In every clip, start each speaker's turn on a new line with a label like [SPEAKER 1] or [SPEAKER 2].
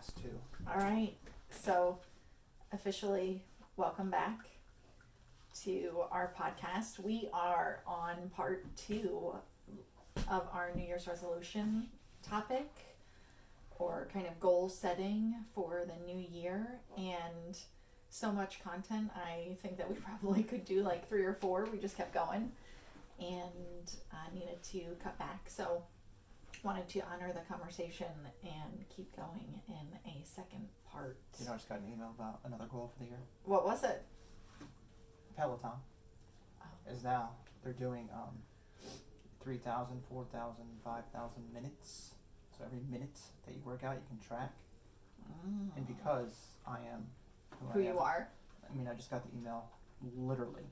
[SPEAKER 1] podcast too.
[SPEAKER 2] All right. So, officially, welcome back to our podcast. We are on part 2 of our New Year's resolution topic, or kind of goal setting for the new year. And so much content, I think that we probably could do like 3 or 4. We just kept going and needed to cut back. So, wanted to honor the conversation and keep going in a second part.
[SPEAKER 1] You know, I just got an email about another goal for the year.
[SPEAKER 2] What was it?
[SPEAKER 1] Peloton is now, they're doing 3,000, 4,000, 5,000 minutes. So every minute that you work out, you can track. And because I am
[SPEAKER 2] who you are,
[SPEAKER 1] I mean, I just got the email literally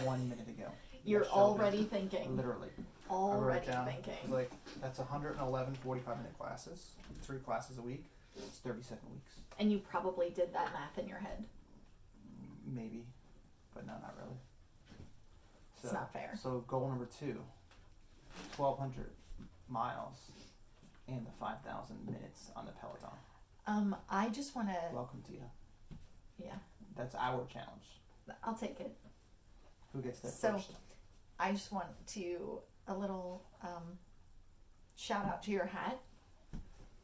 [SPEAKER 1] 1 minute ago.
[SPEAKER 2] You're already thinking.
[SPEAKER 1] Literally.
[SPEAKER 2] Already
[SPEAKER 1] down,
[SPEAKER 2] thinking.
[SPEAKER 1] It's like, that's 111 45-minute classes, 3 classes a week. It's 37 weeks.
[SPEAKER 2] And you probably did that math in your head.
[SPEAKER 1] Maybe, but no, not really. So,
[SPEAKER 2] it's not fair.
[SPEAKER 1] So goal number 2, 1,200 miles and the 5,000 minutes on the Peloton.
[SPEAKER 2] I just want to...
[SPEAKER 1] Welcome to you.
[SPEAKER 2] Yeah.
[SPEAKER 1] That's our challenge.
[SPEAKER 2] I'll take it.
[SPEAKER 1] Who gets there
[SPEAKER 2] So,
[SPEAKER 1] first?
[SPEAKER 2] I just want to, a little shout out to your hat,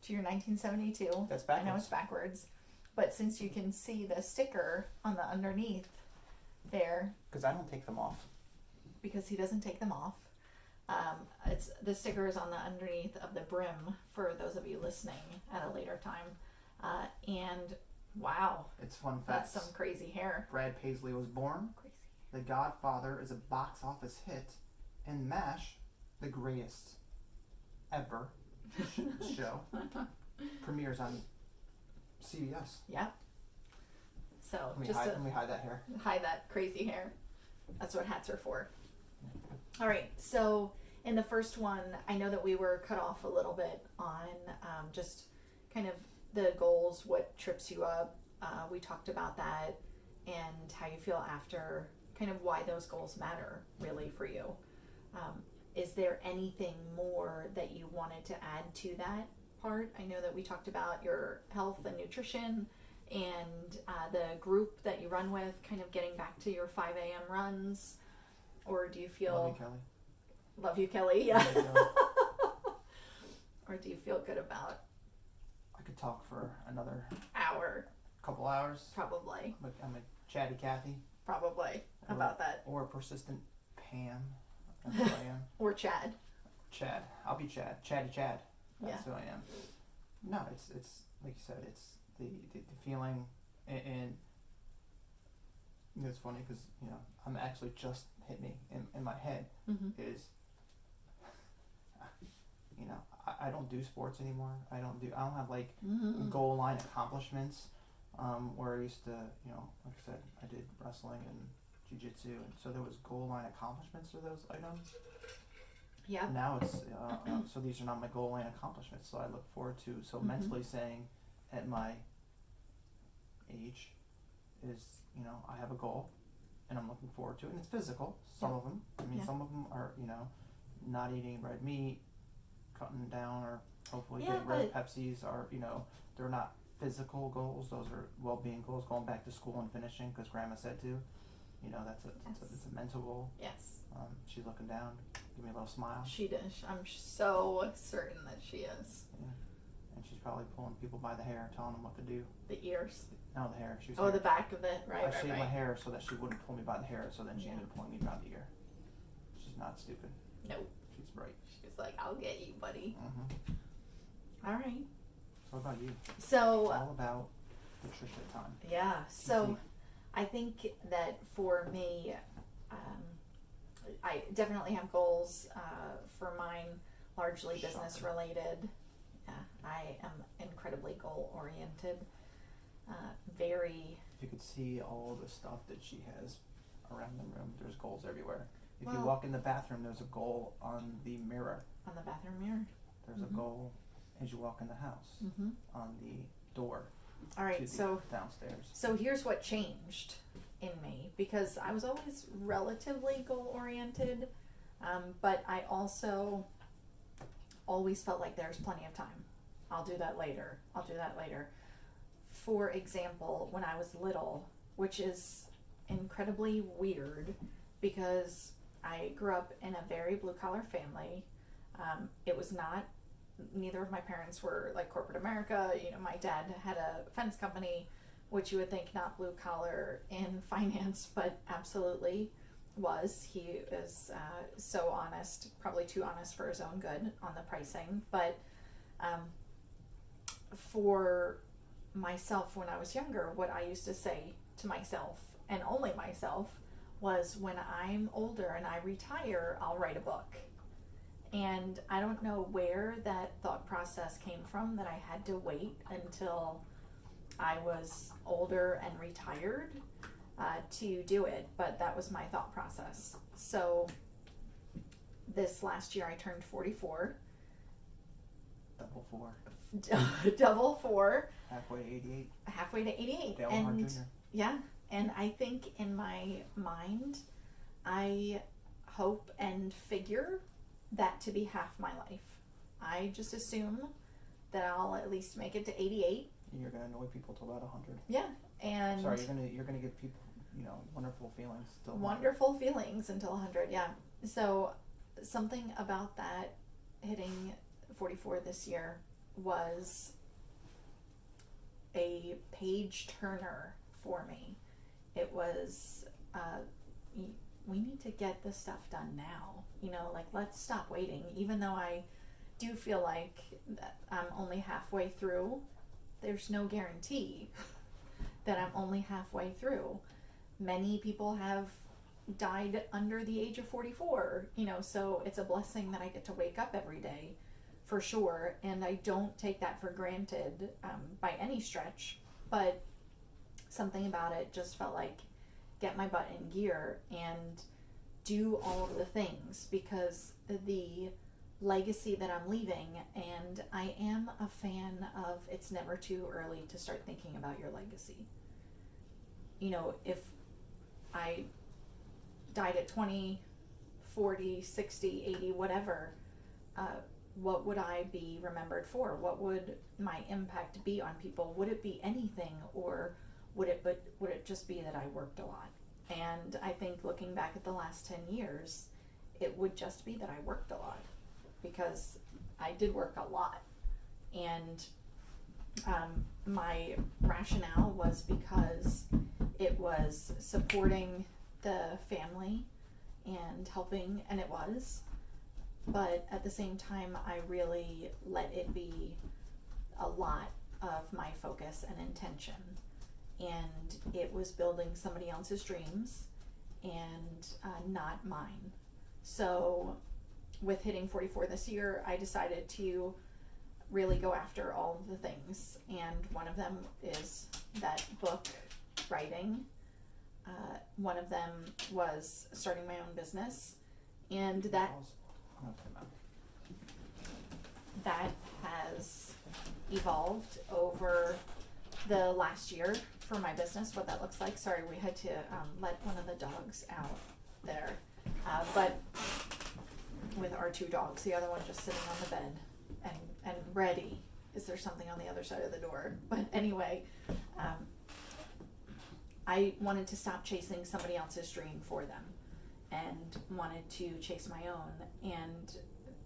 [SPEAKER 2] to your 1972.
[SPEAKER 1] That's backwards.
[SPEAKER 2] I know it's backwards, but since you can see the sticker on the underneath there,
[SPEAKER 1] Because I don't take them off.
[SPEAKER 2] because he doesn't take them off. It's the sticker is on the underneath of the brim for those of you listening at a later time. And wow,
[SPEAKER 1] It's fun
[SPEAKER 2] that's
[SPEAKER 1] facts.
[SPEAKER 2] some crazy hair.
[SPEAKER 1] Brad Paisley was born.
[SPEAKER 2] Crazy.
[SPEAKER 1] The Godfather is a box office hit, and MASH, the greatest ever show, premieres on CBS.
[SPEAKER 2] Yep. So
[SPEAKER 1] Let me
[SPEAKER 2] just
[SPEAKER 1] hide,
[SPEAKER 2] to
[SPEAKER 1] let me hide that hair.
[SPEAKER 2] hide that crazy hair. That's what hats are for. All right. So in the first one, I know that we were cut off a little bit on just kind of the goals, what trips you up. We talked about that and how you feel after, kind of why those goals matter really for you. Is there anything more that you wanted to add to that part? I know that we talked about your health and nutrition and the group that you run with, kind of getting back to your 5 a.m. runs. Or do you feel...
[SPEAKER 1] Love you, Kelly.
[SPEAKER 2] Love you, Kelly, yeah.
[SPEAKER 1] Love you, Kelly.
[SPEAKER 2] Or do you feel good about
[SPEAKER 1] I could talk for another
[SPEAKER 2] hour?
[SPEAKER 1] couple hours.
[SPEAKER 2] Probably.
[SPEAKER 1] I'm a chatty Cathy.
[SPEAKER 2] Probably. About that.
[SPEAKER 1] Or a persistent Pam. That's who I am.
[SPEAKER 2] Or Chad.
[SPEAKER 1] Chad. I'll be Chad. Chatty Chad. That's
[SPEAKER 2] Yeah.
[SPEAKER 1] who I am. No, it's like you said, it's the feeling, and you know, it's funny because, you know, I'm actually just hit me in my head is, you know, I don't do sports anymore. I don't have like goal line accomplishments, where I used to, you know, like I said, I did wrestling and jiu-jitsu, and so there was goal line accomplishments for those items.
[SPEAKER 2] Yeah.
[SPEAKER 1] Now it's so these are not my goal line accomplishments, so I look forward to, so mentally saying at my age is, you know, I have a goal and I'm looking forward to it, and it's physical, some of them. I mean, some of them are, you know, not eating red meat, cutting down, or hopefully getting rid of Pepsis, are, you know, they're not physical goals. Those are well-being goals, going back to school and finishing because grandma said to. You know, it's a mental goal.
[SPEAKER 2] Yes.
[SPEAKER 1] She's looking down, give me a little smile.
[SPEAKER 2] She does. I'm so certain that she is.
[SPEAKER 1] Yeah. And she's probably pulling people by the hair, telling them what to do.
[SPEAKER 2] The ears.
[SPEAKER 1] No, the hair. She was
[SPEAKER 2] hair. The back of it, right?
[SPEAKER 1] I shaved my hair so that she wouldn't pull me by the hair, so then she ended up pulling me by the ear. She's not stupid.
[SPEAKER 2] Nope.
[SPEAKER 1] She's bright.
[SPEAKER 2] She's like, I'll get you, buddy. All right.
[SPEAKER 1] So what about you?
[SPEAKER 2] So.
[SPEAKER 1] It's all about Patricia time.
[SPEAKER 2] Yeah. So, I think that for me, I definitely have goals for mine, largely business related. I am incredibly goal oriented. Very.
[SPEAKER 1] If you could see all the stuff that she has around the room, there's goals everywhere. If you walk in the bathroom, there's a goal on the mirror.
[SPEAKER 2] On the bathroom mirror.
[SPEAKER 1] There's a goal as you walk in the house. On the door.
[SPEAKER 2] All right, so
[SPEAKER 1] downstairs.
[SPEAKER 2] So here's what changed in me, because I was always relatively goal oriented, but I also always felt like there's plenty of time. I'll do that later. I'll do that later. For example, when I was little, which is incredibly weird because I grew up in a very blue collar family. It was not, neither of my parents were like corporate America. You know, my dad had a fence company, which you would think not blue collar in finance, but absolutely was. He is so honest, probably too honest for his own good on the pricing. But for myself, when I was younger, what I used to say to myself, and only myself, was when I'm older and I retire, I'll write a book. And I don't know where that thought process came from, that I had to wait until I was older and retired to do it, but that was my thought process. So this last year I turned 44.
[SPEAKER 1] Double four.
[SPEAKER 2] Double four.
[SPEAKER 1] Halfway to 88.
[SPEAKER 2] Halfway to 88.
[SPEAKER 1] Dale Earnhardt Jr.
[SPEAKER 2] Yeah, and I think in my mind, I hope and figure that to be half my life. I just assume that I'll at least make it to 88.
[SPEAKER 1] You're gonna annoy people till about 100.
[SPEAKER 2] Yeah, and
[SPEAKER 1] sorry, you're gonna give people, wonderful feelings till 100.
[SPEAKER 2] Wonderful feelings until 100. Yeah. So something about that hitting 44 this year was a page turner for me. It was we need to get this stuff done now. Let's stop waiting. Even though I do feel like that I'm only halfway through, there's no guarantee that I'm only halfway through. Many people have died under the age of 44, so it's a blessing that I get to wake up every day, for sure, and I don't take that for granted by any stretch, but something about it just felt like get my butt in gear and do all of the things, because the legacy that I'm leaving, and I am a fan of it's never too early to start thinking about your legacy. If I died at 20, 40, 60, 80, whatever, what would I be remembered for? What would my impact be on people? Would it be anything, or would it just be that I worked a lot? And I think looking back at the last 10 years, it would just be that I worked a lot, because I did work a lot. And my rationale was because it was supporting the family and helping, and it was. But at the same time, I really let it be a lot of my focus and intention. And it was building somebody else's dreams and not mine. So with hitting 44 this year, I decided to really go after all of the things. And one of them is that book writing. One of them was starting my own business. And that has evolved over the last year for my business, what that looks like. Sorry, we had to let one of the dogs out there. But with our two dogs, the other one just sitting on the bed and ready. Is there something on the other side of the door? But anyway, I wanted to stop chasing somebody else's dream for them and wanted to chase my own and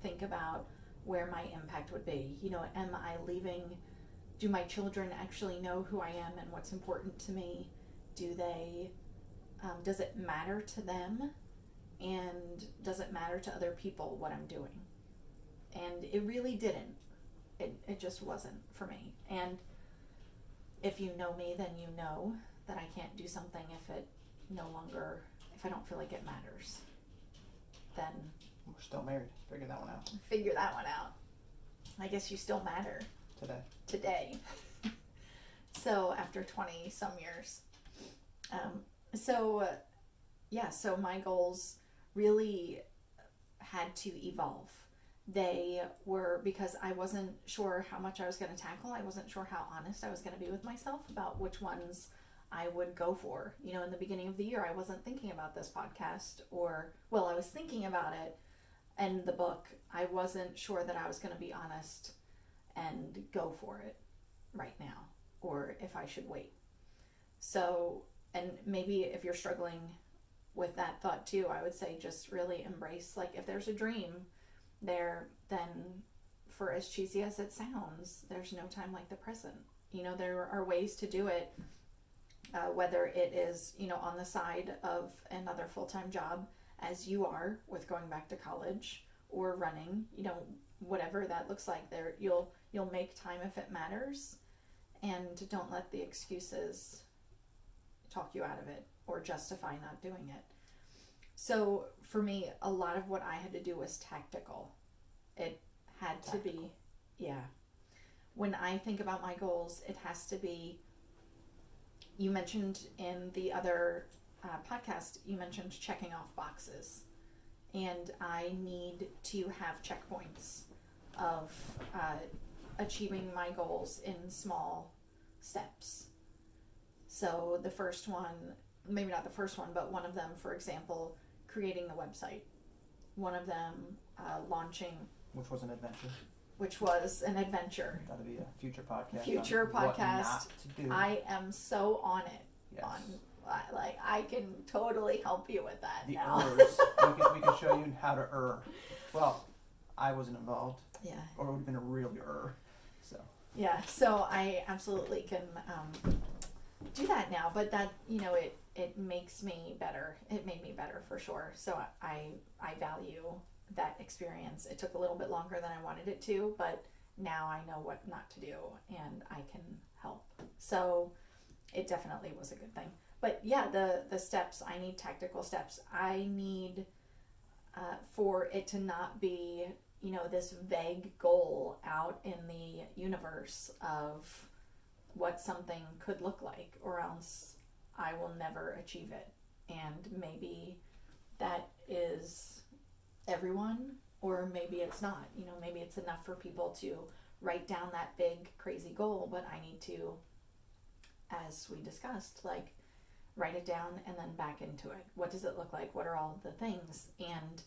[SPEAKER 2] think about where my impact would be. Am I leaving? Do my children actually know who I am and what's important to me? Do they, does it matter to them? And does it matter to other people what I'm doing? And it really didn't. It just wasn't for me. And if you know me, then you know that I can't do something if I don't feel like it matters. Then
[SPEAKER 1] we're still married. Figure that one out.
[SPEAKER 2] Figure that one out. I guess you still matter. Today. So after 20 some years. So my goals really had to evolve. They were, because I wasn't sure how much I was going to tackle. I wasn't sure how honest I was going to be with myself about which ones I would go for. In the beginning of the year, I wasn't thinking about this podcast, I was thinking about it and the book. I wasn't sure that I was going to be honest and go for it right now, or if I should wait. So, and maybe if you're struggling with that thought too, I would say just really embrace, like, if there's a dream there, then for as cheesy as it sounds, there's no time like the present. You know, there are ways to do it, whether it is, you know, on the side of another full-time job, as you are with going back to college, or running, you know, whatever that looks like. There, you'll make time if it matters, and don't let the excuses talk you out of it or justify not doing it. So for me, a lot of what I had to do was tactical. It had to be, yeah. When I think about my goals, it has to be, you mentioned in the other podcast, you mentioned checking off boxes. And I need to have checkpoints of achieving my goals in small steps. So the first one, maybe not the first one, but one of them, for example, creating the website. One of them, launching.
[SPEAKER 1] Which was an adventure. That'll be a future podcast. What not to do.
[SPEAKER 2] I am so on it.
[SPEAKER 1] Yes.
[SPEAKER 2] Like, I can totally help you with that
[SPEAKER 1] the
[SPEAKER 2] now.
[SPEAKER 1] errors. we can show you how to err. Well, I wasn't involved.
[SPEAKER 2] Yeah.
[SPEAKER 1] Or it would have been a real error. So.
[SPEAKER 2] Yeah, so I absolutely can do that now, but that, you know, it makes me better. It made me better for sure. So I value that experience. It took a little bit longer than I wanted it to, but now I know what not to do and I can help. So it definitely was a good thing. But yeah, the steps, I need tactical steps. I need for it to not be, you know, this vague goal out in the universe of what something could look like, or else I will never achieve it. And maybe that is everyone, or maybe it's not. You know, maybe it's enough for people to write down that big, crazy goal, but I need to, as we discussed, like, write it down and then back into it. What does it look like? What are all the things? And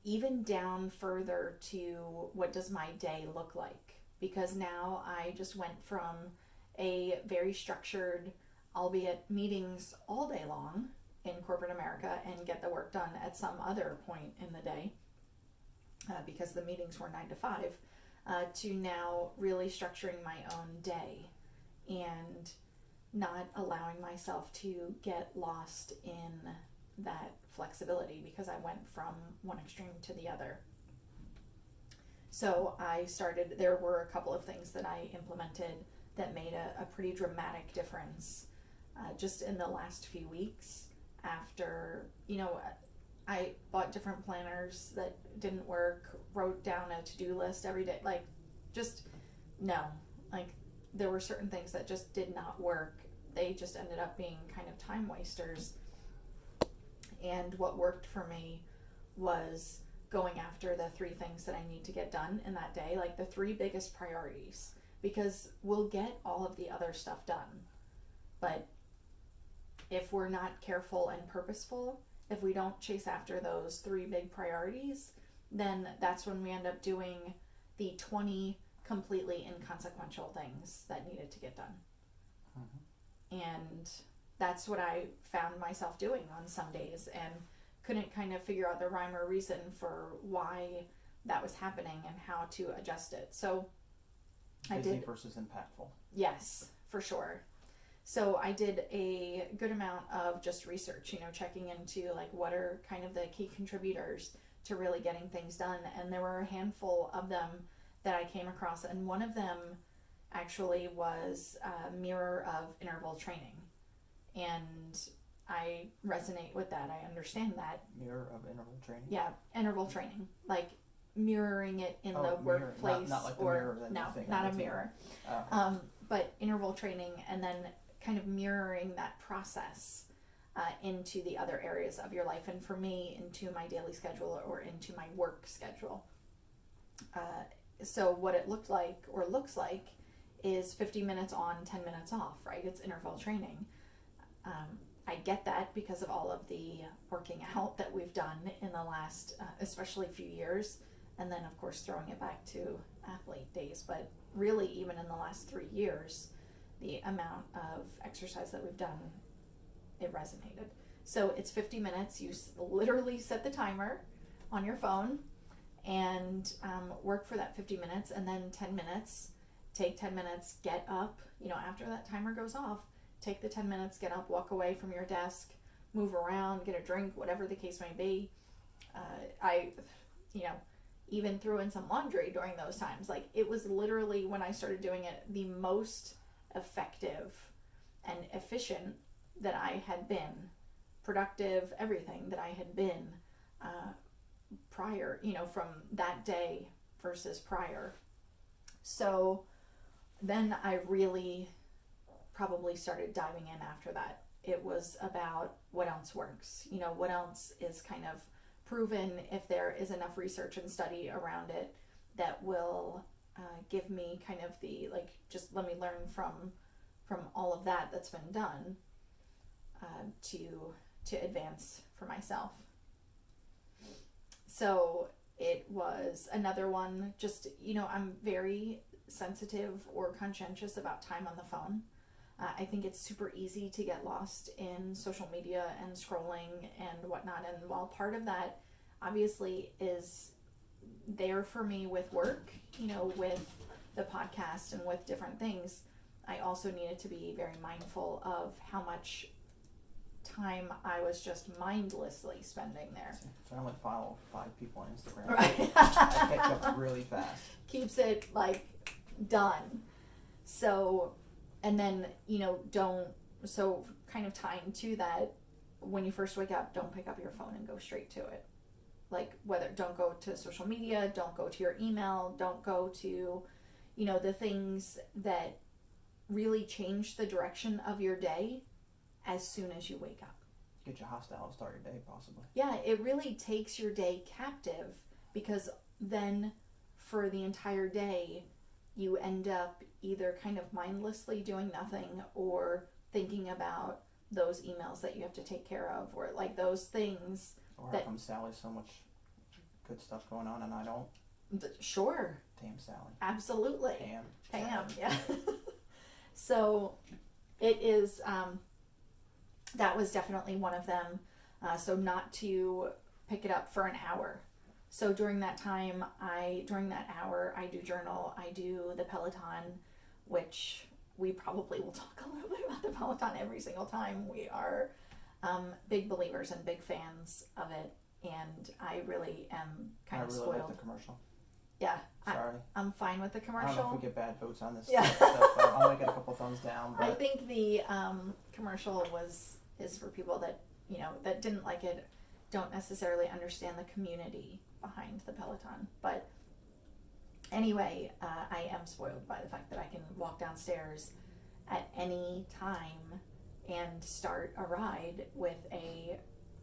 [SPEAKER 2] even down further to what does my day look like? Because now I just went from a very structured, I'll be at meetings all day long in corporate America and get the work done at some other point in the day, because the meetings were 9 to 5, to now really structuring my own day and not allowing myself to get lost in that flexibility, because I went from one extreme to the other. So there were a couple of things that I implemented that made a pretty dramatic difference just in the last few weeks. After, you know, I bought different planners that didn't work, wrote down a to-do list every day, like, just, no, like, there were certain things that just did not work. They just ended up being kind of time wasters. And what worked for me was going after the 3 things that I need to get done in that day, like the 3 biggest priorities, because we'll get all of the other stuff done. But if we're not careful and purposeful, if we don't chase after those 3 big priorities, then that's when we end up doing the 20 completely inconsequential things that needed to get done. Mm-hmm. And that's what I found myself doing on some days, and couldn't kind of figure out the rhyme or reason for why that was happening and how to adjust it. So
[SPEAKER 1] busy versus impactful.
[SPEAKER 2] Yes, for sure. So I did a good amount of just research, you know, checking into, like, what are kind of the key contributors to really getting things done. And there were a handful of them that I came across, and one of them actually was a mirror of interval training. And I resonate with that. I understand that.
[SPEAKER 1] Mirror of interval training?
[SPEAKER 2] Yeah, interval training. Like mirroring it in the workplace.
[SPEAKER 1] Not like the mirror that
[SPEAKER 2] no,
[SPEAKER 1] you think
[SPEAKER 2] not a mirror.
[SPEAKER 1] Oh.
[SPEAKER 2] But interval training, and then kind of mirroring that process into the other areas of your life. And for me, into my daily schedule or into my work schedule. So what it looked like, or looks like, is 50 minutes on, 10 minutes off, right? It's interval training. I get that because of all of the working out that we've done in the last, especially few years. And then, of course, throwing it back to athlete days, but really even in the last 3 years, the amount of exercise that we've done, it resonated. So it's 50 minutes. You literally set the timer on your phone and work for that 50 minutes, and then 10 minutes, take 10 minutes, get up, after that timer goes off, take the 10 minutes, get up, walk away from your desk, move around, get a drink, whatever the case may be. I even threw in some laundry during those times. Like, it was literally, when I started doing it, the most effective and efficient that I had been, productive, everything that I had been prior, from that day versus prior. So then I really probably started diving in after that. It was about what else works, what else is kind of proven, if there is enough research and study around it that will give me kind of the, just let me learn from all of that's been done to advance for myself. So it was another one, just, I'm very sensitive or conscientious about time on the phone. I think it's super easy to get lost in social media and scrolling and whatnot. And while part of that obviously is there for me with work, with the podcast and with different things, I also needed to be very mindful of how much time I was just mindlessly spending there.
[SPEAKER 1] So I only follow 5 people on Instagram.
[SPEAKER 2] Right.
[SPEAKER 1] I catch up really fast.
[SPEAKER 2] Keeps it done. So, and then, so kind of tying to that, when you first wake up, don't pick up your phone and go straight to it. Don't go to social media, don't go to your email, don't go to, the things that really change the direction of your day as soon as you wake up.
[SPEAKER 1] Get you hostile to start your day, possibly.
[SPEAKER 2] Yeah, it really takes your day captive, because then for the entire day, you end up either kind of mindlessly doing nothing or thinking about those emails that you have to take care of, or those things.
[SPEAKER 1] Or how come Sally's so much good stuff going on and I don't?
[SPEAKER 2] Sure.
[SPEAKER 1] Damn Sally.
[SPEAKER 2] Absolutely.
[SPEAKER 1] Pam.
[SPEAKER 2] Yeah. So it is, that was definitely one of them. So not to pick it up for an hour. So during that time, during that hour, I do journal, I do the Peloton, which we probably will talk a little bit about the Peloton every single time. We are big believers and big fans of it, and I really am kind of spoiled. I really like the commercial. Yeah.
[SPEAKER 1] Sorry.
[SPEAKER 2] I'm fine with the commercial.
[SPEAKER 1] I don't know if we get bad votes on this
[SPEAKER 2] yeah.
[SPEAKER 1] stuff, but I'll make it a couple thumbs down. But
[SPEAKER 2] I think the commercial is for people that, that didn't like it, don't necessarily understand the community behind the Peloton. But anyway, I am spoiled by the fact that I can walk downstairs at any time and start a ride with a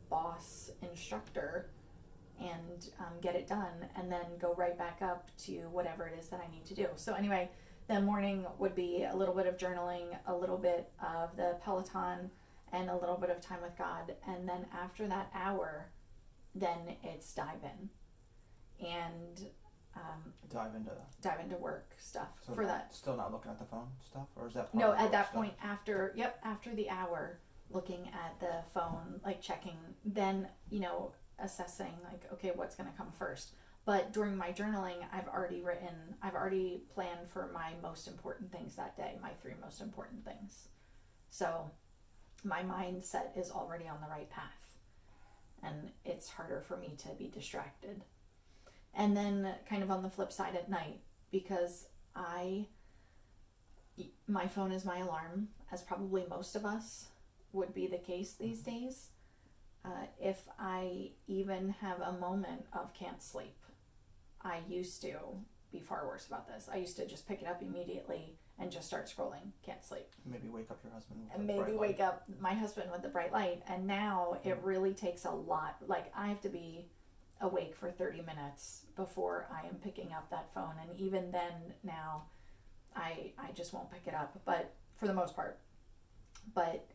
[SPEAKER 2] boss instructor and get it done, and then go right back up to whatever it is that I need to do. So anyway, the morning would be a little bit of journaling, a little bit of the Peloton, and a little bit of time with God. And then after that hour, then it's dive in. And dive into work stuff.
[SPEAKER 1] So
[SPEAKER 2] for that.
[SPEAKER 1] Still not looking at the phone stuff? Or is that part
[SPEAKER 2] No,
[SPEAKER 1] of
[SPEAKER 2] at that
[SPEAKER 1] stuff?
[SPEAKER 2] point, after the hour, looking at the phone, checking, then, assessing, okay, what's going to come first. But during my journaling, I've already planned for my most important things that day, my 3 most important things. So my mindset is already on the right path, and it's harder for me to be distracted. And then kind of on the flip side at night, because my phone is my alarm, as probably most of us would be the case these days. If I even have a moment of can't sleep, I used to be far worse about this. I used to just pick it up immediately and just start scrolling, can't sleep.
[SPEAKER 1] Maybe wake up your husband with
[SPEAKER 2] and
[SPEAKER 1] the bright
[SPEAKER 2] maybe
[SPEAKER 1] light.
[SPEAKER 2] wake up my husband with the bright light. And now it really takes a lot. I have to be awake for 30 minutes before I am picking up that phone. And even then now, I just won't pick it up, but for the most part. But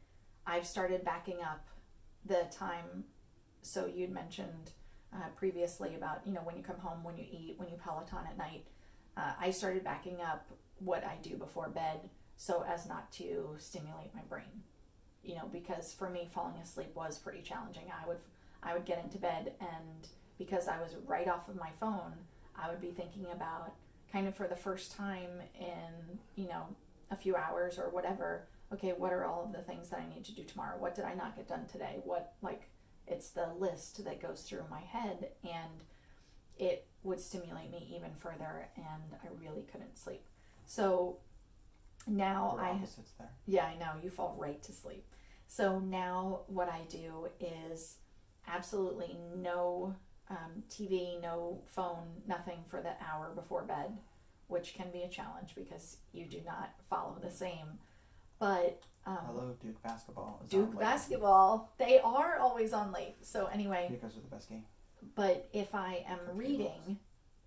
[SPEAKER 2] I've started backing up the time. So you'd mentioned previously about, when you come home, when you eat, when you Peloton at night, I started backing up what I do before bed so as not to stimulate my brain. Because for me, falling asleep was pretty challenging. I would get into bed, and because I was right off of my phone, I would be thinking about, kind of for the first time in, a few hours or whatever, okay, what are all of the things that I need to do tomorrow? What did I not get done today? It's the list that goes through my head, and it would stimulate me even further, and I really couldn't sleep. So now
[SPEAKER 1] opposites there.
[SPEAKER 2] Yeah, I know, you fall right to sleep. So now what I do is absolutely no TV, no phone, nothing for the hour before bed, which can be a challenge because you do not follow the same. But
[SPEAKER 1] hello, Duke basketball.
[SPEAKER 2] Duke basketball, they are always on late. So anyway,
[SPEAKER 1] because of the best game.
[SPEAKER 2] But if I am reading,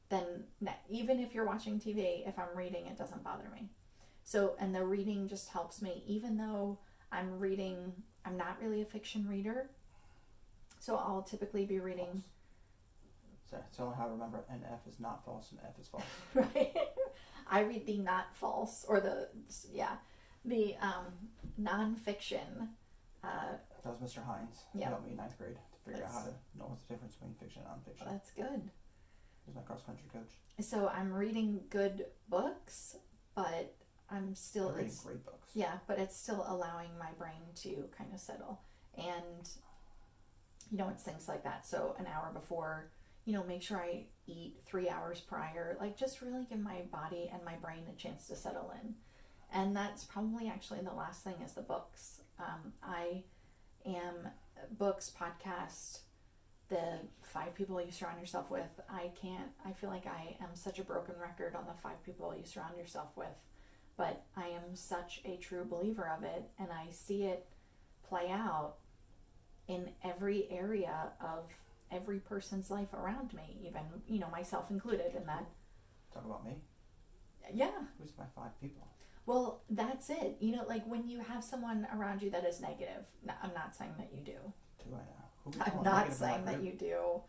[SPEAKER 2] then even if you're watching TV, if I'm reading, it doesn't bother me. So, and the reading just helps me, even though I'm reading, I'm not really a fiction reader. So I'll typically be reading.
[SPEAKER 1] False. So only how I remember an F is not false and F is false.
[SPEAKER 2] Right. I read the not false, or the nonfiction.
[SPEAKER 1] That was Mr. Hines. He helped me in 9th grade to figure out how to know what's the difference between fiction and nonfiction.
[SPEAKER 2] That's good.
[SPEAKER 1] He's my cross country coach.
[SPEAKER 2] So I'm reading good books, but I'm still
[SPEAKER 1] reading great books.
[SPEAKER 2] Yeah, but it's still allowing my brain to kind of settle. And it's things like that. So an hour before, make sure I eat 3 hours prior, just really give my body and my brain a chance to settle in. And that's probably actually the last thing is the books. I am books, podcast, the 5 people you surround yourself with. I feel like I am such a broken record on the 5 people you surround yourself with, but I am such a true believer of it, and I see it play out in every area of every person's life around me, even, myself included in that.
[SPEAKER 1] Talk about me?
[SPEAKER 2] Yeah.
[SPEAKER 1] Who's my 5 people?
[SPEAKER 2] Well, that's it. When you have someone around you that is negative, I'm not saying that you do.
[SPEAKER 1] Do I know?
[SPEAKER 2] I'm not saying that you do.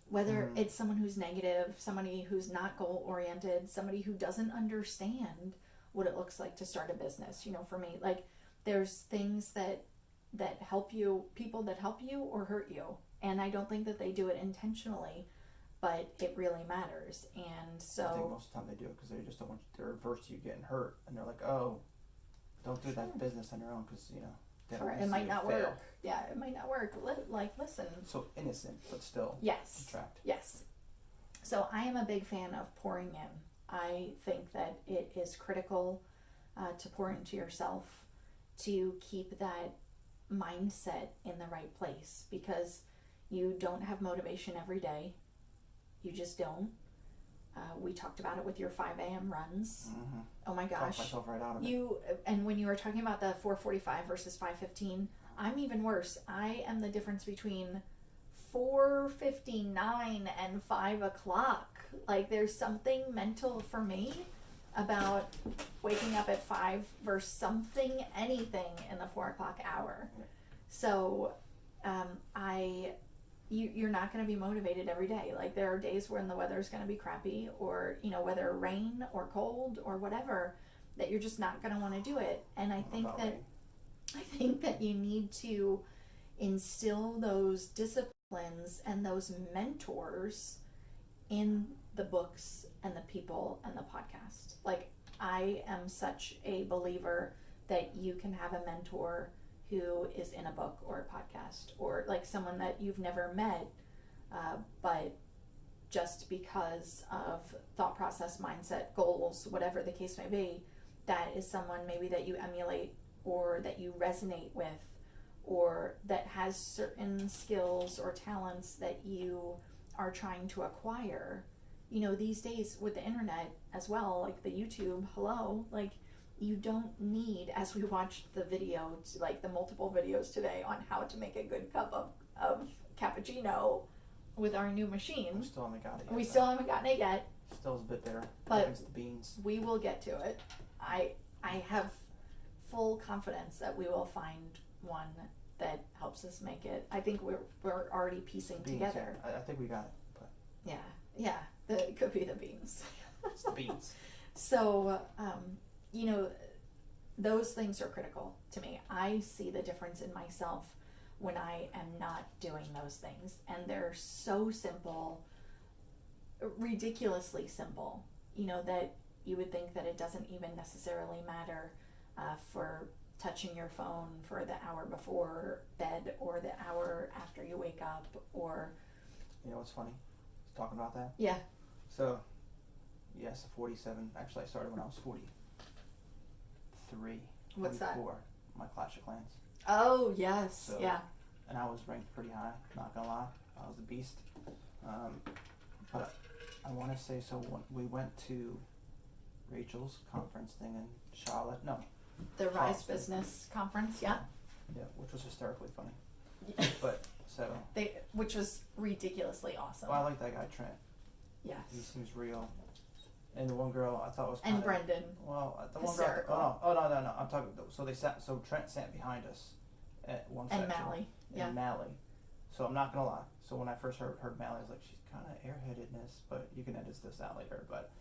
[SPEAKER 2] Whether it's someone who's negative, somebody who's not goal-oriented, somebody who doesn't understand what it looks like to start a business. For me, there's things that help you, people that help you or hurt you. And I don't think that they do it intentionally, but it really matters. And so
[SPEAKER 1] I think most of the time they do it because they just don't want you to reverse you getting hurt, and they're like, "Oh, don't do that business on your own because
[SPEAKER 2] it might not work." Yeah, it might not work. Listen.
[SPEAKER 1] So innocent, but still.
[SPEAKER 2] Yes.
[SPEAKER 1] Trapped.
[SPEAKER 2] Yes. So I am a big fan of pouring in. I think that it is critical to pour into yourself, to keep that mindset in the right place, because you don't have motivation every day. You just don't. We talked about it with your 5 a.m. runs. Mm-hmm. Oh my gosh.
[SPEAKER 1] Talked myself right out of it.
[SPEAKER 2] And when you were talking about the 4:45 versus 5:15, I'm even worse. I am the difference between 4:59 and 5 o'clock. There's something mental for me about waking up at 5 versus anything in the 4 o'clock hour. So you're not going to be motivated every day. There are days when the weather's going to be crappy, or whether rain or cold or whatever, that you're just not going to want to do it. And I think that you need to instill those disciplines and those mentors in the books and the people and the podcast. I am such a believer that you can have a mentor who is in a book or a podcast, or someone that you've never met, but just because of thought process, mindset, goals, whatever the case may be, that is someone maybe that you emulate or that you resonate with, or that has certain skills or talents that you are trying to acquire. These days with the internet as well, the YouTube, you don't need, as we watched the video, the multiple videos today on how to make a good cup of cappuccino with our new machine.
[SPEAKER 1] We still haven't got it yet.
[SPEAKER 2] We still haven't gotten it yet.
[SPEAKER 1] Still is a bit there.
[SPEAKER 2] But
[SPEAKER 1] the beans.
[SPEAKER 2] We will get to it. I have full confidence that we will find one that helps us make it. I think we're already piecing
[SPEAKER 1] beans,
[SPEAKER 2] together.
[SPEAKER 1] Yeah. I think we got it. But
[SPEAKER 2] Yeah. It could be the beans.
[SPEAKER 1] It's the beans.
[SPEAKER 2] So, you know, those things are critical to me. I see the difference in myself when I am not doing those things. And they're so simple, ridiculously simple, you know, that you would think that it doesn't even necessarily matter for touching your phone for the hour before bed or the hour after you wake up, or...
[SPEAKER 1] You know what's funny? Talking about that?
[SPEAKER 2] Yeah.
[SPEAKER 1] So, yes, 47. Actually, I started when I was 43.
[SPEAKER 2] What's that?
[SPEAKER 1] 44. My Clash of Clans.
[SPEAKER 2] Oh, yes.
[SPEAKER 1] So,
[SPEAKER 2] yeah.
[SPEAKER 1] And I was ranked pretty high, not gonna lie. I was a beast. But I want to say, so when we went to Rachel's conference thing in Charlotte. No.
[SPEAKER 2] The Rise Business Conference, yeah.
[SPEAKER 1] Yeah, which was hysterically funny. But, so.
[SPEAKER 2] Which was ridiculously awesome.
[SPEAKER 1] Well, I like that guy, Trent.
[SPEAKER 2] Yes.
[SPEAKER 1] He seems real. And the one girl I thought was kind
[SPEAKER 2] and Brendan.
[SPEAKER 1] Well, the
[SPEAKER 2] hysterical.
[SPEAKER 1] one girl. Oh no! I'm talking. So they sat. So Trent sat behind us at one section.
[SPEAKER 2] And Mally.
[SPEAKER 1] And Mally. So I'm not gonna lie. So when I first heard Mally, I was like, she's kind of airheadedness, but you can edit this out later. But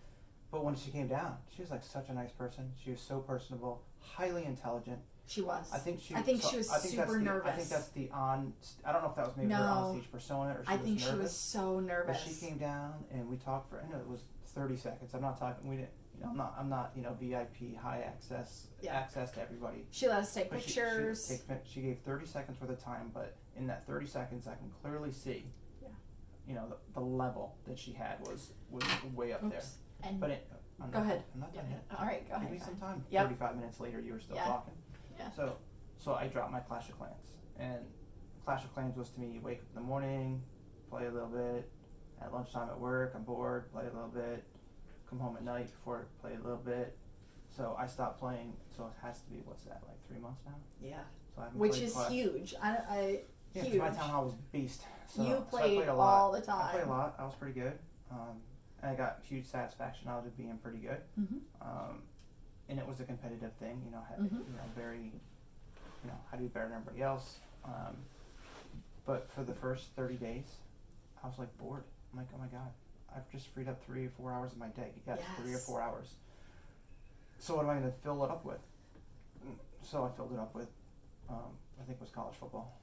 [SPEAKER 1] when she came down, she was like such a nice person. She was so personable, highly intelligent.
[SPEAKER 2] She was.
[SPEAKER 1] I think she
[SPEAKER 2] was super nervous.
[SPEAKER 1] I think that's the on. I don't know if that was maybe her on-stage persona or she was nervous.
[SPEAKER 2] I think she was so nervous.
[SPEAKER 1] But she came down and we talked for. I know it was 30 seconds. I'm not talking. We didn't. You know, I'm not. You know, VIP high access to everybody.
[SPEAKER 2] She let us take pictures.
[SPEAKER 1] She gave 30 seconds worth of time, but in that 30 seconds, I can clearly see.
[SPEAKER 2] Yeah.
[SPEAKER 1] You know, the level that she had was way up there.
[SPEAKER 2] And
[SPEAKER 1] but
[SPEAKER 2] go ahead.
[SPEAKER 1] I'm not done yet.
[SPEAKER 2] All right, go ahead.
[SPEAKER 1] Give me some time.
[SPEAKER 2] Yep.
[SPEAKER 1] 35 minutes later, you were still talking.
[SPEAKER 2] Yeah.
[SPEAKER 1] So I dropped my Clash of Clans, and Clash of Clans was to me, you wake up in the morning, play a little bit, at lunchtime at work, I'm bored, play a little bit, come home at night before play a little bit. So I stopped playing. So it has to be, what's that, like 3 months now?
[SPEAKER 2] Yeah.
[SPEAKER 1] So I haven't
[SPEAKER 2] Which
[SPEAKER 1] played
[SPEAKER 2] is
[SPEAKER 1] Clash.
[SPEAKER 2] huge.
[SPEAKER 1] Yeah,
[SPEAKER 2] huge.
[SPEAKER 1] my town hall was a beast. So,
[SPEAKER 2] you
[SPEAKER 1] so I
[SPEAKER 2] played
[SPEAKER 1] a lot.
[SPEAKER 2] all the time.
[SPEAKER 1] I played a lot. I was pretty good. And I got huge satisfaction out of it being pretty good.
[SPEAKER 2] Mm-hmm.
[SPEAKER 1] And it was a competitive thing, you know, very, you know, how to be better than everybody else. But for the first 30 days, I was like bored. I'm like, oh my God, I've just freed up 3 or 4 hours of my day. Yes. 3 or 4 hours. So what am I going to fill it up with? So I filled it up with, I think it was college football.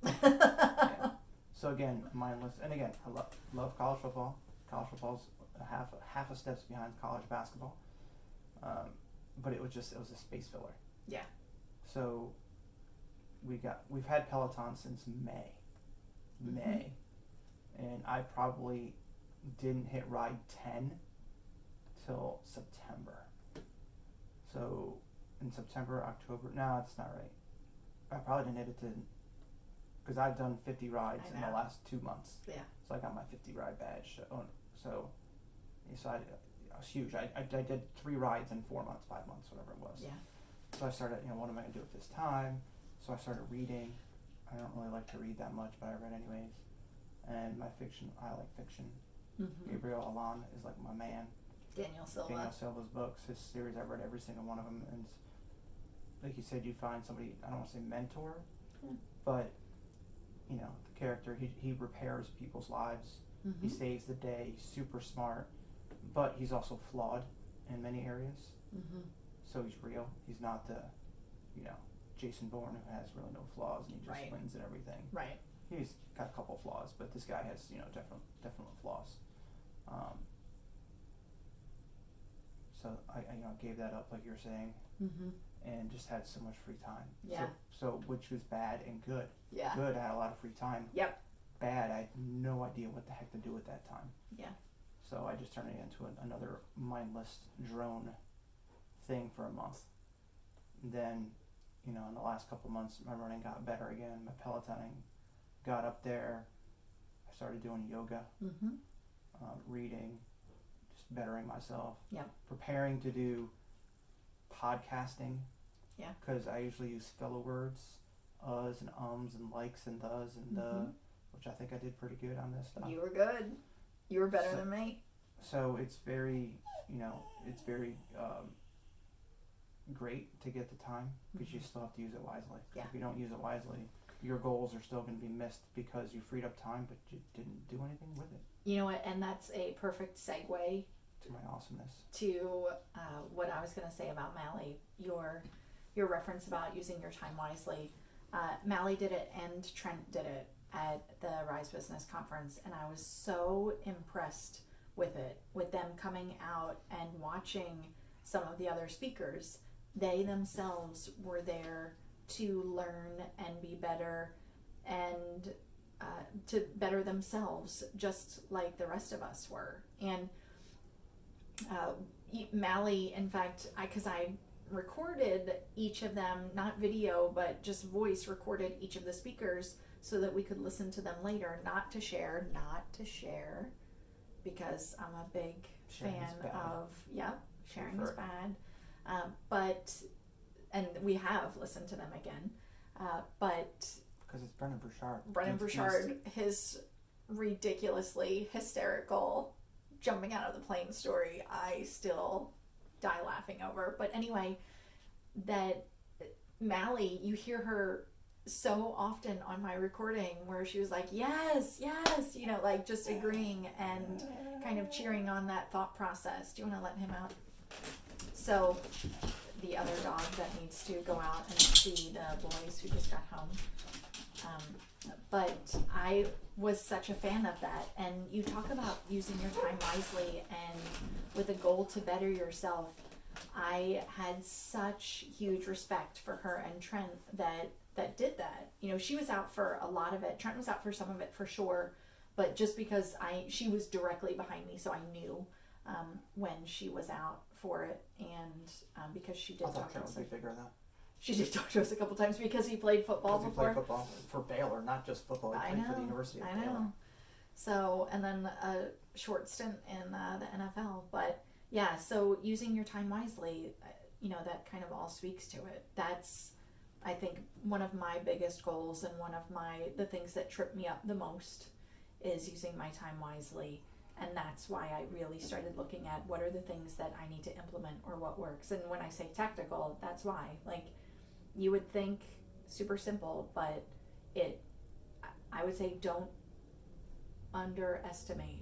[SPEAKER 1] Yeah. So again, mindless. And again, I love college football. College football's half a steps behind college basketball. But it was a space filler.
[SPEAKER 2] Yeah.
[SPEAKER 1] So we've had Peloton since May. And I probably didn't hit ride 10 till September. So in September, October, no, that's not right. I probably didn't hit it because I've done 50 rides in the last 2 months.
[SPEAKER 2] Yeah.
[SPEAKER 1] So I got my 50 ride badge. So I was huge. I did 3 rides in 4 months, 5 months, whatever it was.
[SPEAKER 2] Yeah.
[SPEAKER 1] So I started, what am I going to do at this time? So I started reading. I don't really like to read that much, but I read anyways. And I like fiction.
[SPEAKER 2] Mm-hmm.
[SPEAKER 1] Gabriel Alon is like my man.
[SPEAKER 2] Daniel
[SPEAKER 1] Silva's books, his series, I've read every single one of them. And like you said, you find somebody, I don't want to say mentor, but, the character, he repairs people's lives.
[SPEAKER 2] Mm-hmm.
[SPEAKER 1] He saves the day, he's super smart, but he's also flawed in many areas.
[SPEAKER 2] Mm-hmm.
[SPEAKER 1] So he's real. He's not the, Jason Bourne who has really no flaws and he just wins and everything.
[SPEAKER 2] Right.
[SPEAKER 1] He's got a couple flaws, but this guy has, definite flaws. So I gave that up, like you were saying, and just had so much free time.
[SPEAKER 2] Yeah.
[SPEAKER 1] So which was bad and good.
[SPEAKER 2] Yeah.
[SPEAKER 1] Good, I had a lot of free time.
[SPEAKER 2] Yep.
[SPEAKER 1] Bad, I had no idea what the heck to do at that time.
[SPEAKER 2] Yeah.
[SPEAKER 1] So I just turned it into another mindless drone thing for a month. And then, in the last couple months, my running got better again. My pelotoning got up there. I started doing yoga, reading, just bettering myself.
[SPEAKER 2] Yeah.
[SPEAKER 1] Preparing to do podcasting.
[SPEAKER 2] Yeah.
[SPEAKER 1] Because I usually use filler words, uhs and ums and likes and does and which I think I did pretty good on this stuff.
[SPEAKER 2] You were good. You were better than me.
[SPEAKER 1] So it's very, great to get the time because you still have to use it wisely.
[SPEAKER 2] Yeah.
[SPEAKER 1] If you don't use it wisely, your goals are still going to be missed because you freed up time, but you didn't do anything with it.
[SPEAKER 2] You know what? And that's a perfect segue
[SPEAKER 1] to my awesomeness.
[SPEAKER 2] To what I was going to say about Mally, your reference about using your time wisely. Mally did it and Trent did it at the Rise Business Conference, and I was so impressed with it, with them coming out and watching some of the other speakers. They themselves were there to learn and be better and to better themselves, just like the rest of us were. And Mally, in fact, because I recorded each of them, not video, but just voice recorded each of the speakers so that we could listen to them later, not to share, because I'm a big fan of, sharing is bad. And we have listened to them again, but
[SPEAKER 1] because it's Brendan Burchard.
[SPEAKER 2] His ridiculously hysterical jumping out of the plane story, I still die laughing over. But anyway, that Mally, you hear her so often on my recording where she was like, yes, like just agreeing and kind of cheering on that thought process. Do you want to let him out? So the other dog that needs to go out and see the boys who just got home. But I was such a fan of that. And you talk about using your time wisely and with a goal to better yourself. I had such huge respect for her and Trent that did that. She was out for a lot of it. Trent was out for some of it for sure. But just because she was directly behind me, so I knew when she was out for it. And because she did talk to us.
[SPEAKER 1] Trent would be bigger though.
[SPEAKER 2] She did talk to us a couple times because he played football before.
[SPEAKER 1] He played football for Baylor, not just football. He played for the University of Baylor.
[SPEAKER 2] So, and then a short stint in the NFL. But yeah, so using your time wisely, that kind of all speaks to it. That's, I think, one of my biggest goals and one of the things that trip me up the most is using my time wisely. And that's why I really started looking at what are the things that I need to implement or what works. And when I say tactical, that's why. Like, you would think super simple, but I would say don't underestimate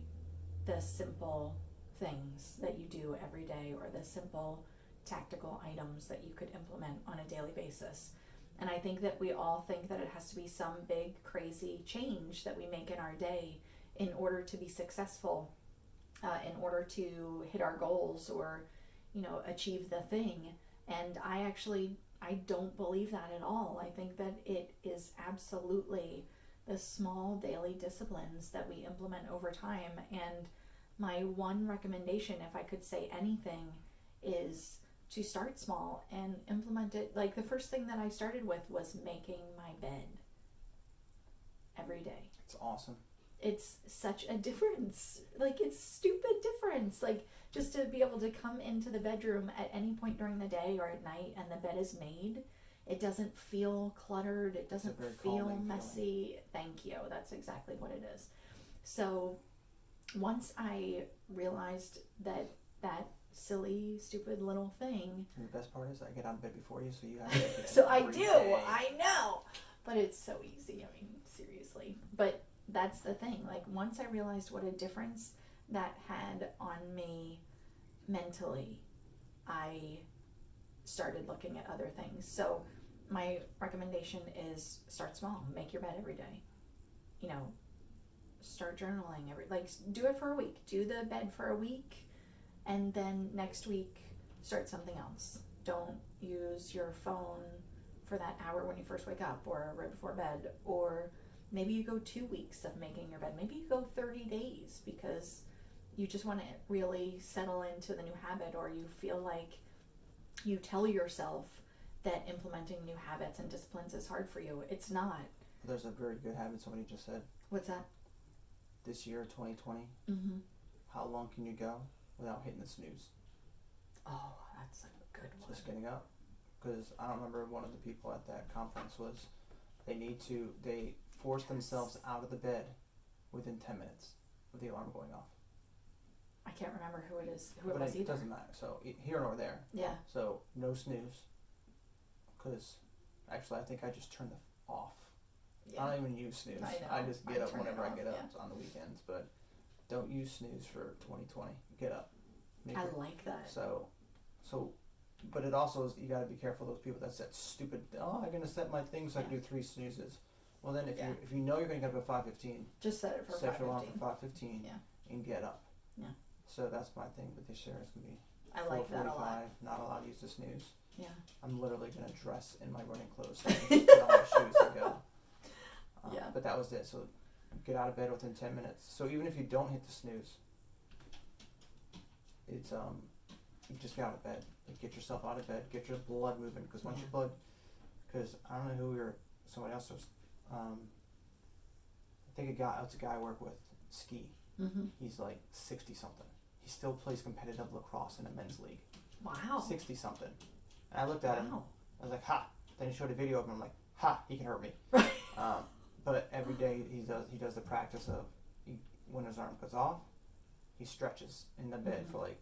[SPEAKER 2] the simple things that you do every day or the simple tactical items that you could implement on a daily basis. And I think that we all think that it has to be some big, crazy change that we make in our day in order to be successful, in order to hit our goals or, achieve the thing. And I don't believe that at all. I think that it is absolutely the small daily disciplines that we implement over time. And my one recommendation, if I could say anything, is to start small and implement it. Like, the first thing that I started with was making my bed every day.
[SPEAKER 1] It's awesome.
[SPEAKER 2] It's such a difference. Like, it's stupid difference. Like, just to be able to come into the bedroom at any point during the day or at night and the bed is made. It doesn't feel cluttered. It doesn't feel messy. Thank you. That's exactly what it is. So once I realized that silly, stupid little thing.
[SPEAKER 1] And the best part is I get out of bed before you, so you have to get it
[SPEAKER 2] So I
[SPEAKER 1] every
[SPEAKER 2] do.
[SPEAKER 1] day.
[SPEAKER 2] I know. But it's so easy. I mean, seriously. But that's the thing. Like, once I realized what a difference that had on me mentally, I started looking at other things. So my recommendation is start small. Make your bed every day. Start journaling do it for a week. Do the bed for a week, and then next week start something else. Don't use your phone for that hour when you first wake up or right before bed. Or maybe you go 2 weeks of making your bed. Maybe you go 30 days because you just want to really settle into the new habit, or you feel like you tell yourself that implementing new habits and disciplines is hard for you. It's not.
[SPEAKER 1] There's a very good habit somebody just said.
[SPEAKER 2] What's that?
[SPEAKER 1] This year, 2020, how long can you go without hitting the snooze?
[SPEAKER 2] Oh, that's a good one.
[SPEAKER 1] Just getting up. Because I don't remember, one of the people at that conference was, they force themselves out of the bed within 10 minutes with the alarm going off.
[SPEAKER 2] I can't remember who it is.
[SPEAKER 1] But it doesn't matter. So here nor there.
[SPEAKER 2] Yeah.
[SPEAKER 1] So no snooze. Because actually, I think I just turned it off. Yeah. I don't even use snooze. I just get up whenever I get up on the weekends. But don't use snooze for 2020. Get up. make
[SPEAKER 2] I
[SPEAKER 1] it.
[SPEAKER 2] like that.
[SPEAKER 1] So, but it also is, you got to be careful of those people that set stupid. Oh, I'm gonna set my thing so I can do 3 snoozes. Well, then if you know you're gonna get up at 5:15,
[SPEAKER 2] just set it for
[SPEAKER 1] set your alarm
[SPEAKER 2] 5:15.
[SPEAKER 1] for 5:15, and get up.
[SPEAKER 2] Yeah.
[SPEAKER 1] So that's my thing with this year. It's gonna be
[SPEAKER 2] I like that a lot.
[SPEAKER 1] 4:45. Not allowed to use the snooze.
[SPEAKER 2] Yeah.
[SPEAKER 1] I'm literally gonna dress in my running clothes so I can put on my shoes and go.
[SPEAKER 2] Yeah.
[SPEAKER 1] But that was it. So get out of bed within 10 minutes. So even if you don't hit the snooze, it's you just get out of bed. Like, get yourself out of bed. Get your blood moving, because once your blood, because I don't know who somebody else was. I think it's a guy I work with, ski.
[SPEAKER 2] Mm-hmm.
[SPEAKER 1] He's like 60 something. He still plays competitive lacrosse in a men's league.
[SPEAKER 2] Wow.
[SPEAKER 1] 60 something. And I looked at him. I was like, ha. Then he showed a video of him. I'm like, ha. He can hurt me. But every day he does the practice of when his arm goes off, he stretches in the bed for like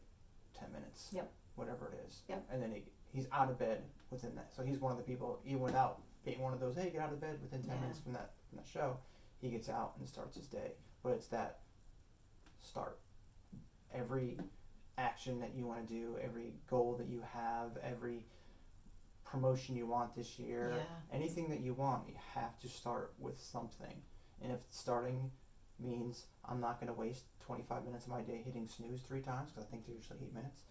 [SPEAKER 1] 10 minutes.
[SPEAKER 2] Yep.
[SPEAKER 1] Whatever it is.
[SPEAKER 2] Yep.
[SPEAKER 1] And then he's out of bed within that. So he's one of the people, even without being one of those, hey, get out of bed within 10 minutes from that show, he gets out and starts his day. But it's that start. Every action that you want to do, every goal that you have, every promotion you want this year, anything that you want, you have to start with something. And if starting means I'm not going to waste 25 minutes of my day hitting snooze 3 times, because I think they're usually 8 minutes,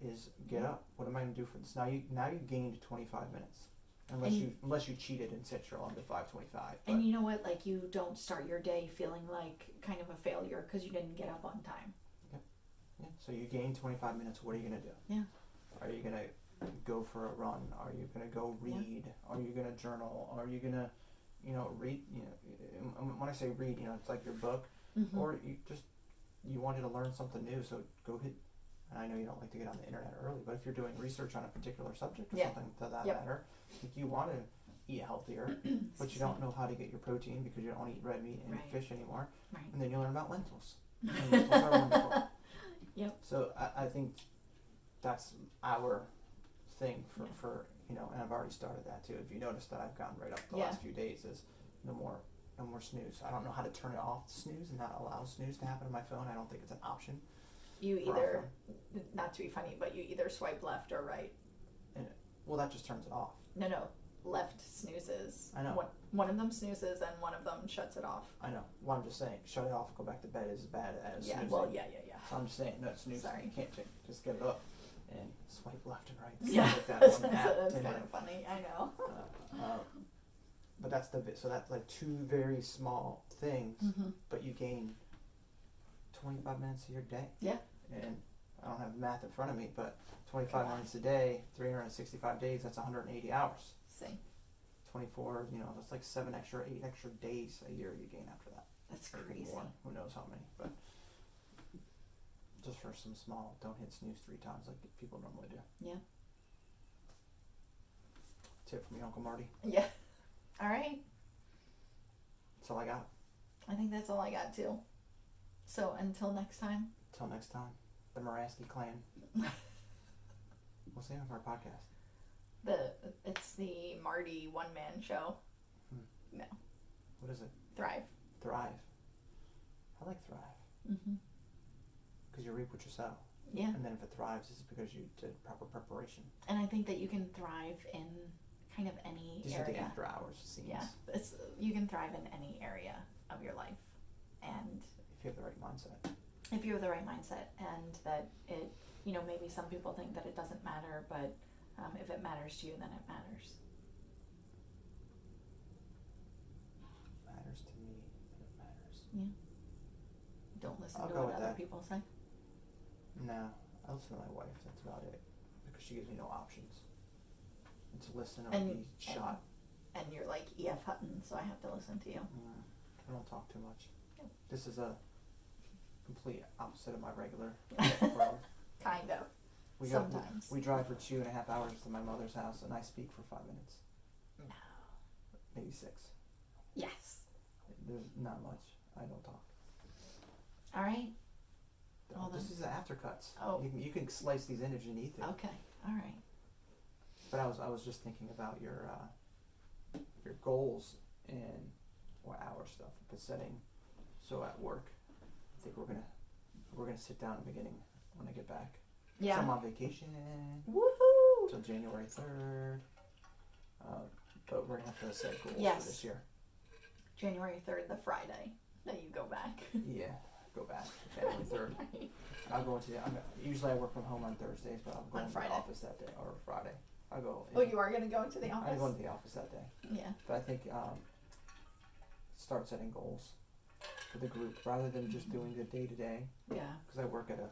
[SPEAKER 1] is get up. What am I going to do for this? Now you gained 25 minutes. Unless you cheated and set your alarm to 5:25.
[SPEAKER 2] And you know what? Like, you don't start your day feeling like kind of a failure because you didn't get up on time.
[SPEAKER 1] Yeah. So you gained 25 minutes. What are you going to do?
[SPEAKER 2] Yeah.
[SPEAKER 1] Are you going to go for a run? Are you going to go read? Are you going to journal? Are you going to, read? When I say read, it's like your book, or you wanted to learn something new. So go hit. And I know you don't like to get on the internet early, but if you're doing research on a particular subject or something to that matter, like, you want to eat healthier, but you don't know how to get your protein because you don't eat red meat and fish anymore. Right. And then you learn about lentils. And lentils are wonderful.
[SPEAKER 2] Yep. So
[SPEAKER 1] I think that's our thing for and I've already started that too. If you notice that I've gone right up the last few days is no more snooze. I don't know how to turn it off, snooze, and not allow snooze to happen on my phone. I don't think it's an option.
[SPEAKER 2] You either, not to be funny, but you either swipe left or right.
[SPEAKER 1] Well, that just turns it off.
[SPEAKER 2] No, left snoozes.
[SPEAKER 1] I know.
[SPEAKER 2] One of them snoozes and one of them shuts it off.
[SPEAKER 1] I know. Well, I'm just saying, shut it off and go back to bed is as bad as snoozing.
[SPEAKER 2] Yeah.
[SPEAKER 1] So I'm just saying, no, snooze.
[SPEAKER 2] Sorry.
[SPEAKER 1] You can't just get it up and swipe left and right.
[SPEAKER 2] Yeah,
[SPEAKER 1] like that
[SPEAKER 2] that's
[SPEAKER 1] one app,
[SPEAKER 2] kind of funny. I know.
[SPEAKER 1] But that's like 2 very small things, but you gain 25 minutes of your day. Yeah. And I don't have math in front of me, but 25 minutes a day, 365 days, that's 180 hours.
[SPEAKER 2] See.
[SPEAKER 1] 24, that's like 8 extra days a year you gain after that.
[SPEAKER 2] That's crazy.
[SPEAKER 1] More, who knows how many, but just for some small, don't hit snooze 3 times like people normally do.
[SPEAKER 2] Yeah.
[SPEAKER 1] Tip from your Uncle Marty.
[SPEAKER 2] Yeah. All right.
[SPEAKER 1] That's all I got.
[SPEAKER 2] I think that's all I got too. So until next time.
[SPEAKER 1] Until next time, the Muraski clan. What's the name of our podcast?
[SPEAKER 2] It's the Marty one-man show. No.
[SPEAKER 1] What is it?
[SPEAKER 2] Thrive.
[SPEAKER 1] I like Thrive. Because you reap what you sow.
[SPEAKER 2] Yeah.
[SPEAKER 1] And then if it thrives, it's because you did proper preparation.
[SPEAKER 2] And I think that you can thrive in kind of any
[SPEAKER 1] These
[SPEAKER 2] area.
[SPEAKER 1] are the after hours scenes.
[SPEAKER 2] Yeah. You can thrive in any area of your life. And
[SPEAKER 1] if you have the right mindset.
[SPEAKER 2] If you have the right mindset, and that it, maybe some people think that it doesn't matter, but if it matters to you, then it matters.
[SPEAKER 1] Matters to me, then it matters.
[SPEAKER 2] Yeah. Don't listen
[SPEAKER 1] I'll
[SPEAKER 2] to
[SPEAKER 1] go
[SPEAKER 2] what
[SPEAKER 1] with
[SPEAKER 2] other
[SPEAKER 1] that.
[SPEAKER 2] people say.
[SPEAKER 1] No, I listen to my wife. That's about it, because she gives me no options. And to listen or be shot.
[SPEAKER 2] And you're like E.F. Hutton, so I have to listen to you.
[SPEAKER 1] I don't talk too much.
[SPEAKER 2] Yeah.
[SPEAKER 1] This is a complete opposite of my regular world.
[SPEAKER 2] Kind of. Sometimes.
[SPEAKER 1] We drive for 2.5 hours to my mother's house, and I speak for 5 minutes.
[SPEAKER 2] No.
[SPEAKER 1] Maybe 6.
[SPEAKER 2] Yes.
[SPEAKER 1] There's not much. I don't talk.
[SPEAKER 2] All right. Well,
[SPEAKER 1] this is the aftercuts.
[SPEAKER 2] Oh.
[SPEAKER 1] You can slice these in if you need to.
[SPEAKER 2] Okay. All right.
[SPEAKER 1] But I was just thinking about your goals and our stuff, the setting. So at work, I think we're gonna sit down at the beginning when I get back.
[SPEAKER 2] Yeah.
[SPEAKER 1] So I'm on vacation
[SPEAKER 2] Woohoo!
[SPEAKER 1] till January 3rd. But we're gonna have to set goals
[SPEAKER 2] Yes.
[SPEAKER 1] for this year.
[SPEAKER 2] January 3rd, the Friday that you go back.
[SPEAKER 1] Yeah, go back January 3rd.
[SPEAKER 2] Right.
[SPEAKER 1] I'll go into usually I work from home on Thursdays, but I'll go
[SPEAKER 2] On
[SPEAKER 1] into
[SPEAKER 2] Friday.
[SPEAKER 1] the office that day or Friday. I'll go.
[SPEAKER 2] Oh, you are going to go into the
[SPEAKER 1] I
[SPEAKER 2] office?
[SPEAKER 1] go into the office that day.
[SPEAKER 2] Yeah.
[SPEAKER 1] But I think start setting goals for the group rather than just doing the day to day.
[SPEAKER 2] Yeah.
[SPEAKER 1] Because I work at a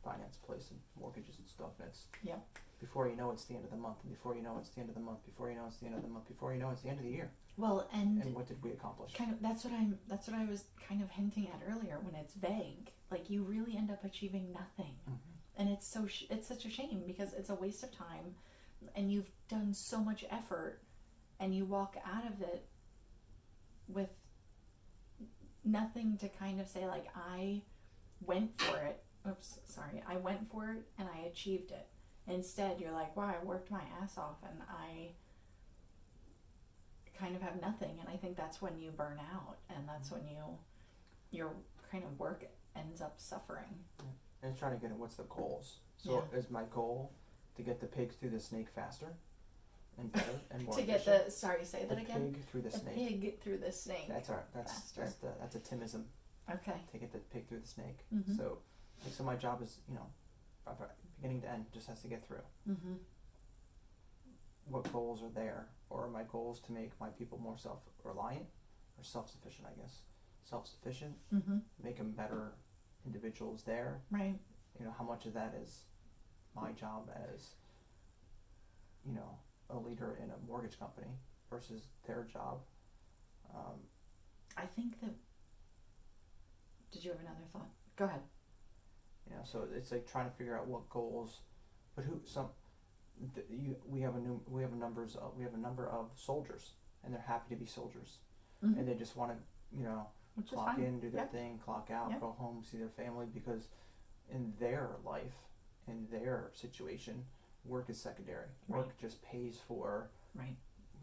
[SPEAKER 1] finance place and mortgages and stuff, and it's
[SPEAKER 2] Yeah.
[SPEAKER 1] before you know it's the end of the month, and before you know it's the end of the month, before you know it's the end of the month, before you know it's the end of the year.
[SPEAKER 2] Well, and
[SPEAKER 1] what did we accomplish?
[SPEAKER 2] kind of that's what I was kind of hinting at earlier. When it's vague, like you really end up achieving nothing, and it's such a shame because it's a waste of time, and you've done so much effort, and you walk out of it with nothing to kind of say like I went for it. I went for it and I achieved it. Instead, you're like, wow, I worked my ass off and I kind of have nothing. And I think that's when you burn out, and that's when your kind of work ends up suffering.
[SPEAKER 1] And it's trying to get at what's the goals. So is my goal to get the pig through the snake faster and better and more
[SPEAKER 2] to get
[SPEAKER 1] efficient?
[SPEAKER 2] say that again.
[SPEAKER 1] Pig through the snake.
[SPEAKER 2] Pig through the snake.
[SPEAKER 1] That's
[SPEAKER 2] faster.
[SPEAKER 1] that's a Timism.
[SPEAKER 2] Okay.
[SPEAKER 1] To get the pig through the snake.
[SPEAKER 2] Mm-hmm.
[SPEAKER 1] So my job is beginning to end just has to get through.
[SPEAKER 2] Mm-hmm.
[SPEAKER 1] What goals are there, or are my goals to make my people more self-reliant or self-sufficient? I guess self-sufficient.
[SPEAKER 2] Mm-hmm.
[SPEAKER 1] Make them better individuals there.
[SPEAKER 2] Right.
[SPEAKER 1] How much of that is my job as a leader in a mortgage company versus their job.
[SPEAKER 2] I think that. Did you have another thought? Go ahead.
[SPEAKER 1] So it's like trying to figure out what goals, but we have a number of soldiers, and they're happy to be soldiers,
[SPEAKER 2] Mm-hmm.
[SPEAKER 1] and they just want to
[SPEAKER 2] Which is
[SPEAKER 1] clock
[SPEAKER 2] fine.
[SPEAKER 1] in, do their
[SPEAKER 2] Yep.
[SPEAKER 1] thing, clock out,
[SPEAKER 2] Yep.
[SPEAKER 1] go home, see their family, because in their life, in their situation, work is secondary. Work
[SPEAKER 2] Right.
[SPEAKER 1] just pays for,
[SPEAKER 2] Right.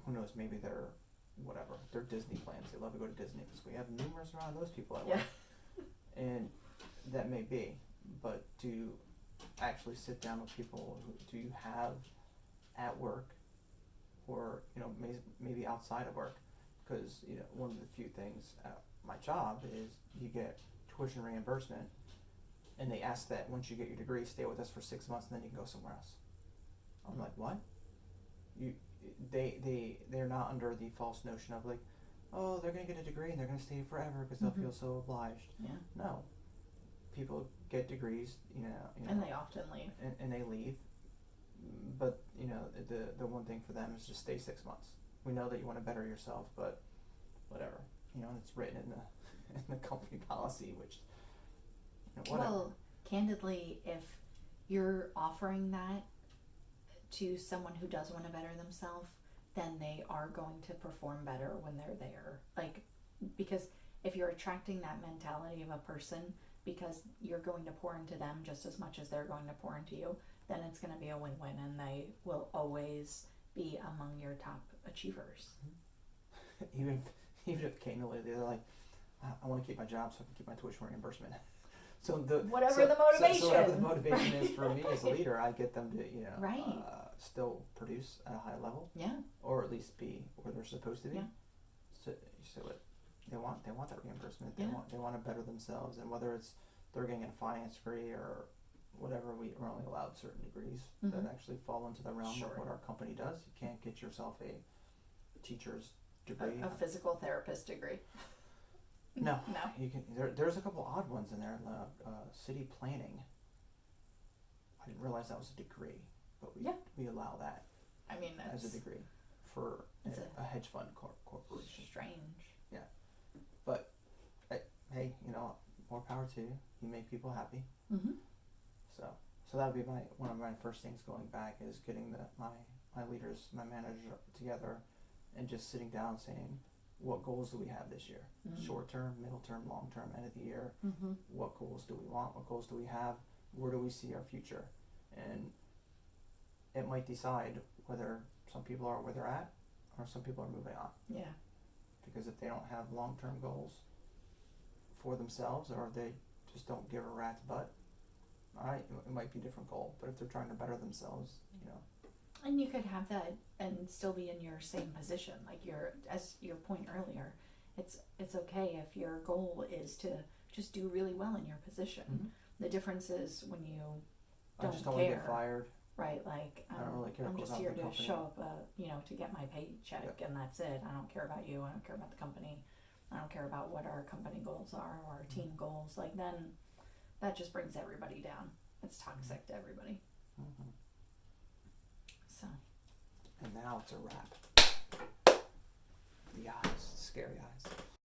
[SPEAKER 1] who knows, maybe their Disney plans. They love to go to Disney because we have numerous amount of those people at
[SPEAKER 2] Yeah.
[SPEAKER 1] work. And that may be, but to actually sit down with people who do you have at work, or maybe outside of work, because one of the few things at my job is you get tuition reimbursement, and they ask that once you get your degree, stay with us for 6 months and then you can go somewhere else. I'm like, what? They're not under the false notion of like, oh, they're gonna get a degree and they're gonna stay forever because they'll
[SPEAKER 2] Mm-hmm.
[SPEAKER 1] feel so obliged.
[SPEAKER 2] Yeah.
[SPEAKER 1] No, people get degrees,
[SPEAKER 2] And they often leave.
[SPEAKER 1] and they leave. But the one thing for them is just stay 6 months. We know that you want to better yourself, but whatever, it's written in the company policy, which whatever.
[SPEAKER 2] Well, candidly, if you're offering that to someone who does want to better themselves, then they are going to perform better when they're there. Like, because if you're attracting that mentality of a person because you're going to pour into them just as much as they're going to pour into you, then it's going to be a win-win, and they will always be among your top achievers.
[SPEAKER 1] Even if candidly they're like, I want to keep my job so I can keep my tuition reimbursement. So
[SPEAKER 2] whatever the motivation.
[SPEAKER 1] So whatever the motivation is for me as a leader, I get them to
[SPEAKER 2] Right.
[SPEAKER 1] Still produce at a high level.
[SPEAKER 2] Yeah.
[SPEAKER 1] Or at least be where they're supposed to be.
[SPEAKER 2] Yeah.
[SPEAKER 1] So they want that reimbursement.
[SPEAKER 2] Yeah.
[SPEAKER 1] They want to better themselves, and whether it's they're getting a finance degree or whatever, we're only allowed certain degrees
[SPEAKER 2] Mm-hmm.
[SPEAKER 1] that actually fall into the realm
[SPEAKER 2] Sure.
[SPEAKER 1] of what our company does. You can't get yourself a teacher's degree.
[SPEAKER 2] A physical therapist degree.
[SPEAKER 1] No.
[SPEAKER 2] No.
[SPEAKER 1] You can. There's a couple odd ones in there. City planning. I didn't realize that was a degree, but we allow that
[SPEAKER 2] I mean,
[SPEAKER 1] as
[SPEAKER 2] that's
[SPEAKER 1] a degree for
[SPEAKER 2] It's
[SPEAKER 1] a hedge fund corporation.
[SPEAKER 2] strange.
[SPEAKER 1] But hey, more power to you. You make people happy.
[SPEAKER 2] Mm-hmm.
[SPEAKER 1] So that would be one of my first things going back is getting my leaders, my manager together, and just sitting down saying, what goals do we have this year?
[SPEAKER 2] Mm-hmm.
[SPEAKER 1] Short term, middle term, long term, end of the year.
[SPEAKER 2] Mm-hmm.
[SPEAKER 1] What goals do we want? What goals do we have? Where do we see our future? And it might decide whether some people are where they're at or some people are moving on.
[SPEAKER 2] Yeah.
[SPEAKER 1] Because if they don't have long-term goals for themselves, or they just don't give a rat's butt, all right, it might be a different goal, but if they're trying to better themselves,
[SPEAKER 2] And you could have that and still be in your same position. Like as your point earlier, it's okay if your goal is to just do really well in your position.
[SPEAKER 1] Mm-hmm.
[SPEAKER 2] The difference is when you
[SPEAKER 1] I
[SPEAKER 2] don't
[SPEAKER 1] just don't want to
[SPEAKER 2] care.
[SPEAKER 1] get fired.
[SPEAKER 2] Right, like
[SPEAKER 1] I don't really care
[SPEAKER 2] I'm
[SPEAKER 1] what
[SPEAKER 2] just
[SPEAKER 1] goes on
[SPEAKER 2] here
[SPEAKER 1] in the
[SPEAKER 2] to
[SPEAKER 1] company.
[SPEAKER 2] show up, to get my paycheck,
[SPEAKER 1] Yep.
[SPEAKER 2] and that's it. I don't care about you. I don't care about the company. I don't care about what our company goals are or our team goals. Like then, that just brings everybody down. It's toxic to everybody.
[SPEAKER 1] Mm-hmm.
[SPEAKER 2] So.
[SPEAKER 1] And now it's a wrap. The eyes, scary eyes.